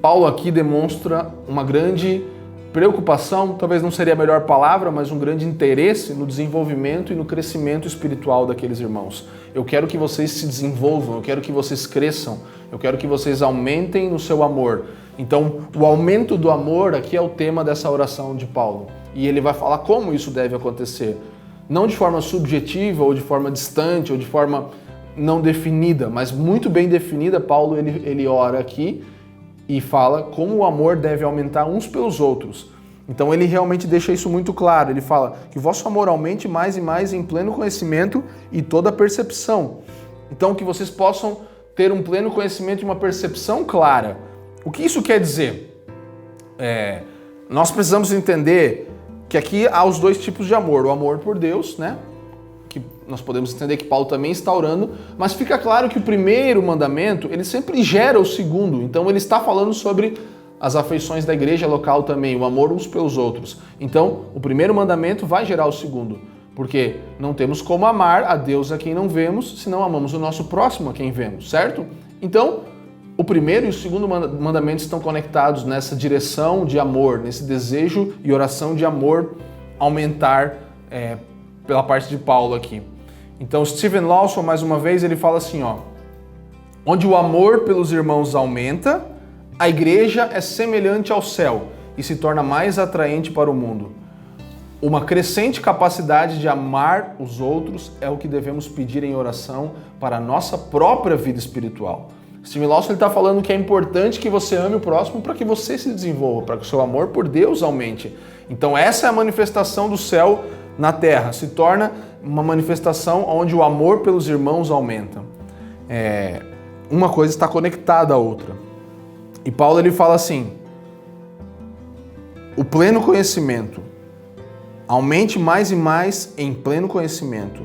Paulo aqui demonstra uma grande preocupação, talvez não seria a melhor palavra, mas um grande interesse no desenvolvimento e no crescimento espiritual daqueles irmãos. Eu quero que vocês se desenvolvam, eu quero que vocês cresçam, eu quero que vocês aumentem no seu amor. Então, o aumento do amor aqui é o tema dessa oração de Paulo. E ele vai falar como isso deve acontecer. Não de forma subjetiva, ou de forma distante, ou de forma não definida, mas muito bem definida. Paulo ele ora aqui e fala como o amor deve aumentar uns pelos outros. Então ele realmente deixa isso muito claro. Ele fala que o vosso amor aumente mais e mais em pleno conhecimento e toda percepção. Então que vocês possam ter um pleno conhecimento e uma percepção clara. O que isso quer dizer? Nós precisamos entender que aqui há os dois tipos de amor. O amor por Deus, né? Que nós podemos entender que Paulo também está orando, mas fica claro que o primeiro mandamento, ele sempre gera o segundo. Então ele está falando sobre as afeições da igreja local também, o amor uns pelos outros. Então o primeiro mandamento vai gerar o segundo, porque não temos como amar a Deus a quem não vemos, se não amamos o nosso próximo a quem vemos, certo? Então o primeiro e o segundo mandamento estão conectados nessa direção de amor, nesse desejo e oração de amor aumentar pela parte de Paulo aqui. Então Stephen Lawson, mais uma vez, ele fala assim, onde o amor pelos irmãos aumenta, a igreja é semelhante ao céu e se torna mais atraente para o mundo. Uma crescente capacidade de amar os outros é o que devemos pedir em oração para a nossa própria vida espiritual. Stephen Lawson está falando que é importante que você ame o próximo para que você se desenvolva, para que o seu amor por Deus aumente. Então essa é a manifestação do céu na terra, se torna uma manifestação onde o amor pelos irmãos aumenta. Uma coisa está conectada à outra. E Paulo ele fala assim, o pleno conhecimento, aumente mais e mais em pleno conhecimento.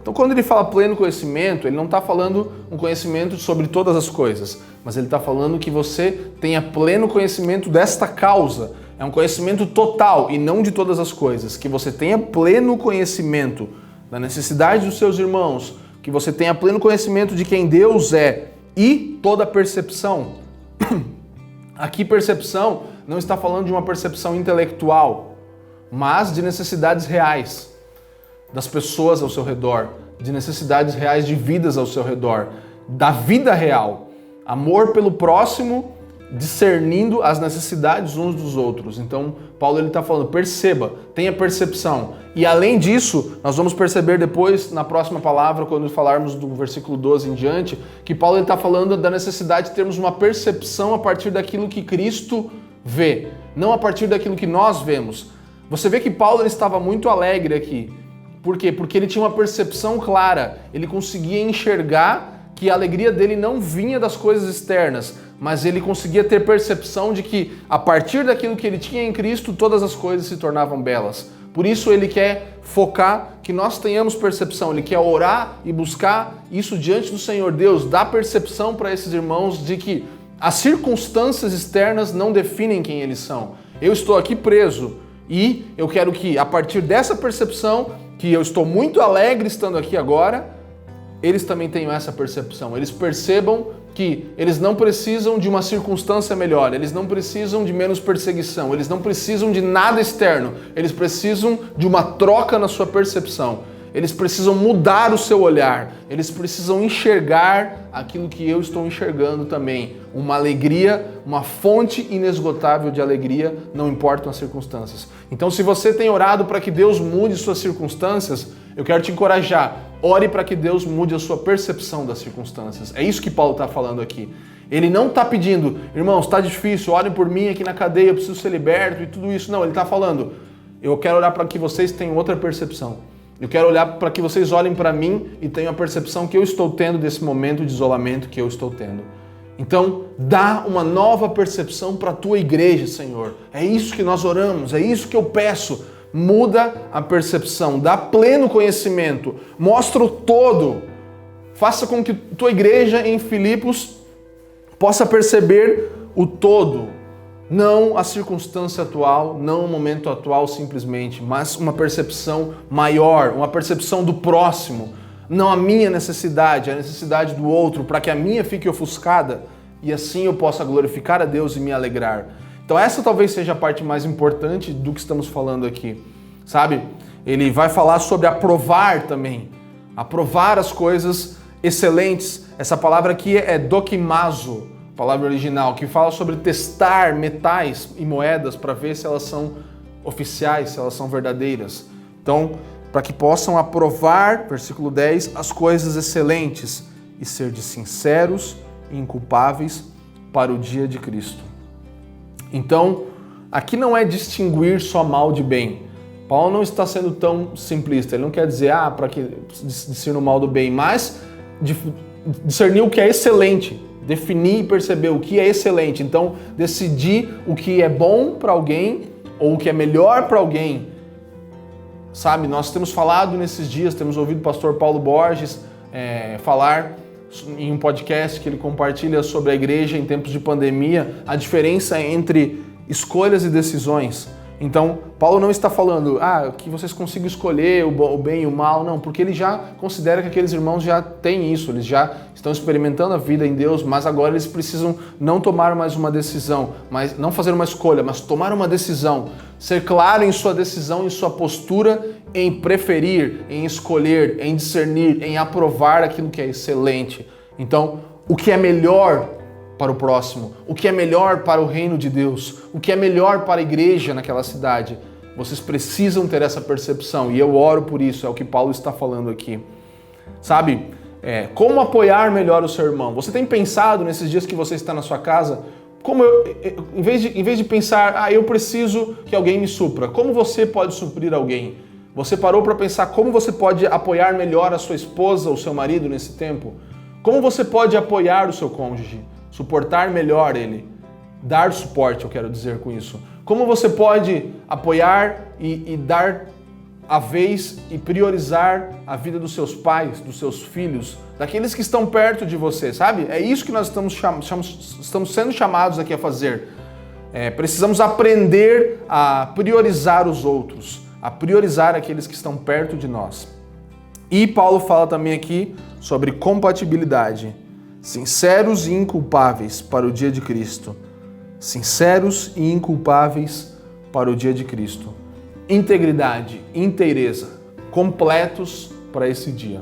Então quando ele fala pleno conhecimento, ele não está falando um conhecimento sobre todas as coisas, mas ele está falando que você tenha pleno conhecimento desta causa. É um conhecimento total e não de todas as coisas. Que você tenha pleno conhecimento da necessidade dos seus irmãos, que você tenha pleno conhecimento de quem Deus é e toda percepção. Aqui percepção não está falando de uma percepção intelectual, mas de necessidades reais das pessoas ao seu redor, de necessidades reais de vidas ao seu redor, da vida real. Amor pelo próximo discernindo as necessidades uns dos outros. Então, Paulo está falando, perceba, tenha percepção. E além disso, nós vamos perceber depois, na próxima palavra, quando falarmos do versículo 12 em diante, que Paulo está falando da necessidade de termos uma percepção a partir daquilo que Cristo vê, não a partir daquilo que nós vemos. Você vê que Paulo ele estava muito alegre aqui. Por quê? Porque ele tinha uma percepção clara, ele conseguia enxergar que a alegria dele não vinha das coisas externas, mas ele conseguia ter percepção de que a partir daquilo que ele tinha em Cristo, todas as coisas se tornavam belas. Por isso ele quer focar que nós tenhamos percepção, ele quer orar e buscar isso diante do Senhor Deus, dá percepção para esses irmãos de que as circunstâncias externas não definem quem eles são. Eu estou aqui preso e eu quero que a partir dessa percepção, que eu estou muito alegre estando aqui agora, eles também tenham essa percepção, eles percebam que eles não precisam de uma circunstância melhor, eles não precisam de menos perseguição, eles não precisam de nada externo, eles precisam de uma troca na sua percepção, eles precisam mudar o seu olhar, eles precisam enxergar aquilo que eu estou enxergando também, uma alegria, uma fonte inesgotável de alegria, não importam as circunstâncias. Então, se você tem orado para que Deus mude suas circunstâncias, eu quero te encorajar, ore para que Deus mude a sua percepção das circunstâncias. É isso que Paulo está falando aqui. Ele não está pedindo, irmãos, está difícil, orem por mim aqui na cadeia, eu preciso ser liberto e tudo isso. Não, ele está falando, eu quero orar para que vocês tenham outra percepção. Eu quero olhar para que vocês olhem para mim e tenham a percepção que eu estou tendo desse momento de isolamento que eu estou tendo. Então, dá uma nova percepção para a tua igreja, Senhor. É isso que nós oramos, é isso que eu peço. Muda a percepção, dá pleno conhecimento, mostra o todo. Faça com que tua igreja em Filipos possa perceber o todo. Não a circunstância atual, não o momento atual simplesmente, mas uma percepção maior, uma percepção do próximo. Não a minha necessidade, a necessidade do outro, para que a minha fique ofuscada e assim eu possa glorificar a Deus e me alegrar. Então essa talvez seja a parte mais importante do que estamos falando aqui, sabe? Ele vai falar sobre aprovar também, aprovar as coisas excelentes. Essa palavra aqui é dokimazo, palavra original, que fala sobre testar metais e moedas para ver se elas são oficiais, se elas são verdadeiras. Então, para que possam aprovar, versículo 10, as coisas excelentes e ser de sinceros e inculpáveis para o dia de Cristo. Então, aqui não é distinguir só mal de bem. Paulo não está sendo tão simplista. Ele não quer dizer, para que discernir o mal do bem, mas discernir o que é excelente. Definir e perceber o que é excelente. Então, decidir o que é bom para alguém ou o que é melhor para alguém. Sabe, nós temos falado nesses dias, temos ouvido o pastor Paulo Borges falar em um podcast que ele compartilha sobre a igreja em tempos de pandemia, a diferença entre escolhas e decisões. Então, Paulo não está falando que vocês consigam escolher o bem e o mal, não, porque ele já considera que aqueles irmãos já têm isso, eles já estão experimentando a vida em Deus, mas agora eles precisam não tomar mais uma decisão, mas não fazer uma escolha, mas tomar uma decisão, ser claro em sua decisão, em sua postura, em preferir, em escolher, em discernir, em aprovar aquilo que é excelente. Então, o que é melhor para o próximo, o que é melhor para o reino de Deus, o que é melhor para a igreja naquela cidade. Vocês precisam ter essa percepção e eu oro por isso, é o que Paulo está falando aqui. Sabe, como apoiar melhor o seu irmão? Você tem pensado nesses dias que você está na sua casa, em vez de pensar, eu preciso que alguém me supra, como você pode suprir alguém? Você parou para pensar como você pode apoiar melhor a sua esposa ou seu marido nesse tempo? Como você pode apoiar o seu cônjuge? Suportar melhor ele, dar suporte, eu quero dizer com isso. Como você pode apoiar e dar a vez e priorizar a vida dos seus pais, dos seus filhos, daqueles que estão perto de você, sabe? É isso que nós estamos sendo chamados aqui a fazer. Precisamos aprender a priorizar os outros, a priorizar aqueles que estão perto de nós. E Paulo fala também aqui sobre compatibilidade. Sinceros e inculpáveis para o dia de Cristo. Sinceros e inculpáveis para o dia de Cristo. Integridade, inteireza, completos para esse dia.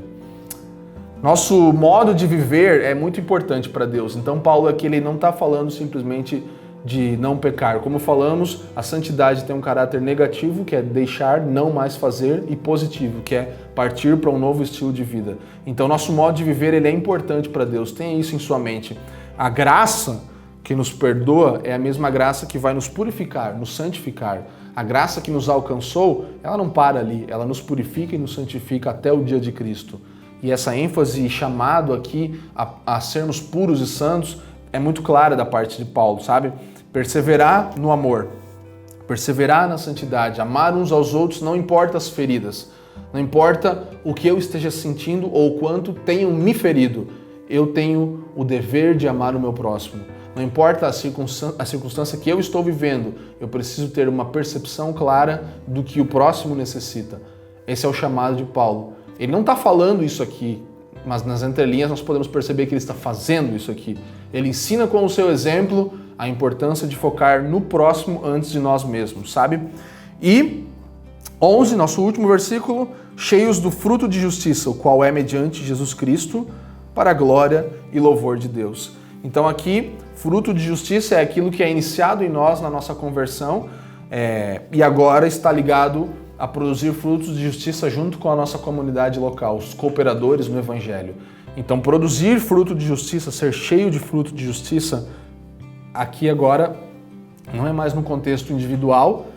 Nosso modo de viver é muito importante para Deus. Então Paulo aqui ele não está falando simplesmente de não pecar. Como falamos, a santidade tem um caráter negativo, que é deixar, não mais fazer, e positivo, que é partir para um novo estilo de vida. Então nosso modo de viver ele é importante para Deus. Tenha isso em sua mente. A graça que nos perdoa é a mesma graça que vai nos purificar, nos santificar. A graça que nos alcançou, ela não para ali, ela nos purifica e nos santifica até o dia de Cristo. E essa ênfase e chamado aqui a sermos puros e santos é muito clara da parte de Paulo, sabe? Perseverar no amor, perseverar na santidade, amar uns aos outros, não importa as feridas, não importa o que eu esteja sentindo ou quanto tenham me ferido, eu tenho o dever de amar o meu próximo. Não importa a circunstância que eu estou vivendo, eu preciso ter uma percepção clara do que o próximo necessita. Esse é o chamado de Paulo. Ele não está falando isso aqui, mas nas entrelinhas nós podemos perceber que ele está fazendo isso aqui. Ele ensina com o seu exemplo a importância de focar no próximo antes de nós mesmos, sabe? E 11, nosso último versículo, cheios do fruto de justiça, o qual é mediante Jesus Cristo, para a glória e louvor de Deus. Então aqui, fruto de justiça é aquilo que é iniciado em nós na nossa conversão e agora está ligado a produzir frutos de justiça junto com a nossa comunidade local, os cooperadores no Evangelho. Então produzir fruto de justiça, ser cheio de fruto de justiça, aqui agora não é mais no contexto individual,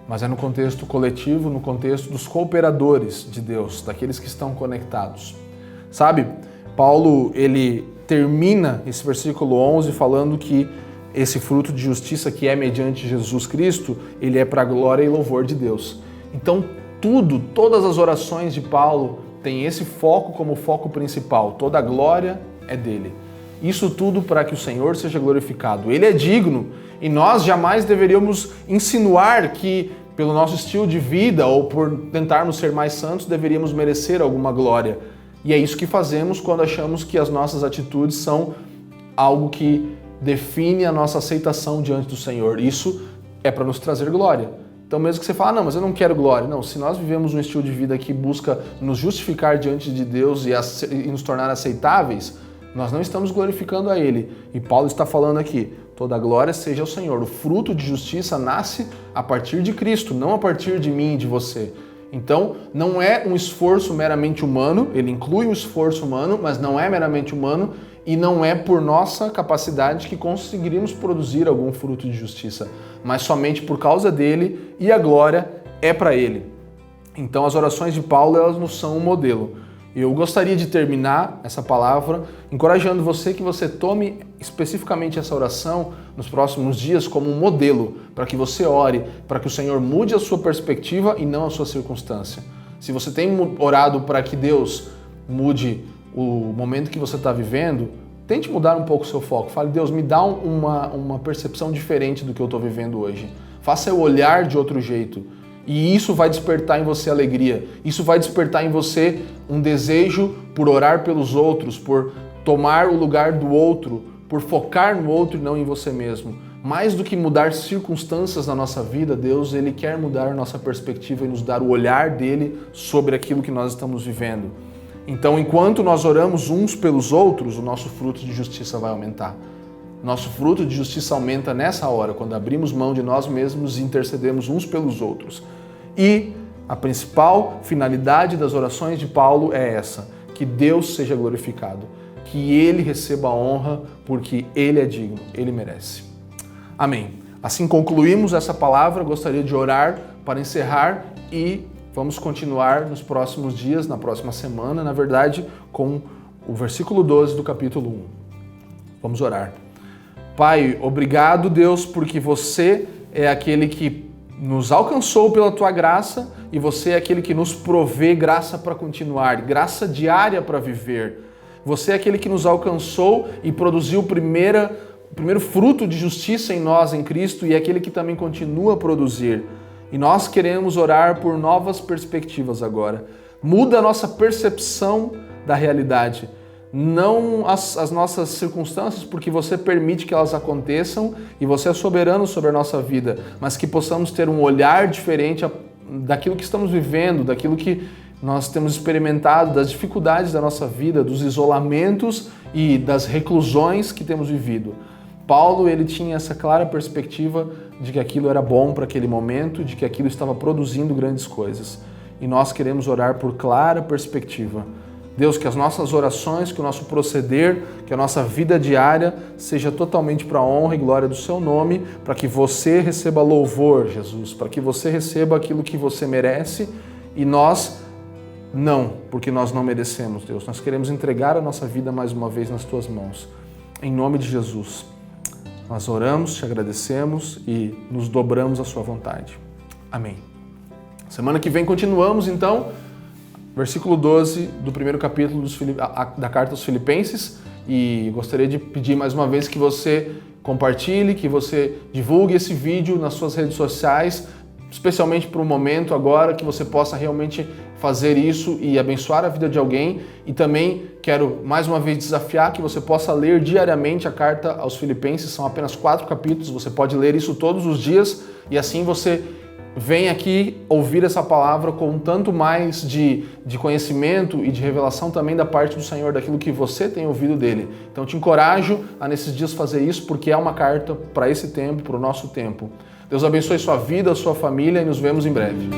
mas é no contexto coletivo, no contexto dos cooperadores de Deus, daqueles que estão conectados. Sabe, Paulo, ele termina esse versículo 11 falando que esse fruto de justiça que é mediante Jesus Cristo, ele é para a glória e louvor de Deus. Então todas as orações de Paulo têm esse foco como foco principal, toda a glória é dele. Isso tudo para que o Senhor seja glorificado. Ele é digno e nós jamais deveríamos insinuar que pelo nosso estilo de vida ou por tentarmos ser mais santos deveríamos merecer alguma glória. E é isso que fazemos quando achamos que as nossas atitudes são algo que define a nossa aceitação diante do Senhor. Isso é para nos trazer glória. Então mesmo que você fale, não, mas eu não quero glória. Não, se nós vivemos um estilo de vida que busca nos justificar diante de Deus e nos tornar aceitáveis, nós não estamos glorificando a Ele. E Paulo está falando aqui, toda a glória seja ao Senhor. O fruto de justiça nasce a partir de Cristo, não a partir de mim e de você. Então, não é um esforço meramente humano, ele inclui um esforço humano, mas não é meramente humano e não é por nossa capacidade que conseguiríamos produzir algum fruto de justiça, mas somente por causa dele e a glória é para ele. Então, as orações de Paulo, elas nos são um modelo. Eu gostaria de terminar essa palavra encorajando você que você tome especificamente essa oração nos próximos dias como um modelo para que você ore, para que o Senhor mude a sua perspectiva e não a sua circunstância. Se você tem orado para que Deus mude o momento que você está vivendo, tente mudar um pouco o seu foco. Fale, Deus, me dá uma percepção diferente do que eu estou vivendo hoje. Faça eu olhar de outro jeito. E isso vai despertar em você alegria, isso vai despertar em você um desejo por orar pelos outros, por tomar o lugar do outro, por focar no outro e não em você mesmo. Mais do que mudar circunstâncias na nossa vida, Deus, Ele quer mudar a nossa perspectiva e nos dar o olhar dele sobre aquilo que nós estamos vivendo. Então, enquanto nós oramos uns pelos outros, o nosso fruto de justiça vai aumentar. Nosso fruto de justiça aumenta nessa hora, quando abrimos mão de nós mesmos e intercedemos uns pelos outros. E a principal finalidade das orações de Paulo é essa, que Deus seja glorificado, que Ele receba a honra, porque Ele é digno, Ele merece. Amém. Assim concluímos essa palavra, gostaria de orar para encerrar e vamos continuar nos próximos dias, na próxima semana, na verdade, com o versículo 12 do capítulo 1. Vamos orar. Pai, obrigado, Deus, porque você é aquele que nos alcançou pela Tua graça e você é aquele que nos provê graça para continuar, graça diária para viver. Você é aquele que nos alcançou e produziu o primeiro fruto de justiça em nós, em Cristo, e é aquele que também continua a produzir. E nós queremos orar por novas perspectivas agora. Muda a nossa percepção da realidade. Não as nossas circunstâncias, porque você permite que elas aconteçam e você é soberano sobre a nossa vida, mas que possamos ter um olhar diferente daquilo que estamos vivendo, daquilo que nós temos experimentado das dificuldades da nossa vida, dos isolamentos e das reclusões que temos vivido. Paulo, ele tinha essa clara perspectiva de que aquilo era bom para aquele momento, de que aquilo estava produzindo grandes coisas. E nós queremos orar por clara perspectiva. Deus, que as nossas orações, que o nosso proceder, que a nossa vida diária seja totalmente para a honra e glória do Seu nome, para que você receba louvor, Jesus, para que você receba aquilo que você merece e nós não, porque nós não merecemos, Deus. Nós queremos entregar a nossa vida mais uma vez nas Tuas mãos. Em nome de Jesus, nós oramos, te agradecemos e nos dobramos à Sua vontade. Amém. Semana que vem continuamos, então, versículo 12 do primeiro capítulo da Carta aos Filipenses, e gostaria de pedir mais uma vez que você compartilhe, que você divulgue esse vídeo nas suas redes sociais, especialmente para o momento agora, que você possa realmente fazer isso e abençoar a vida de alguém. E também quero mais uma vez desafiar que você possa ler diariamente a Carta aos Filipenses, são apenas 4 capítulos, você pode ler isso todos os dias e assim você vem aqui ouvir essa palavra com tanto mais de conhecimento e de revelação também da parte do Senhor, daquilo que você tem ouvido dele. Então te encorajo a nesses dias fazer isso, porque é uma carta para esse tempo, para o nosso tempo. Deus abençoe sua vida, sua família e nos vemos em breve.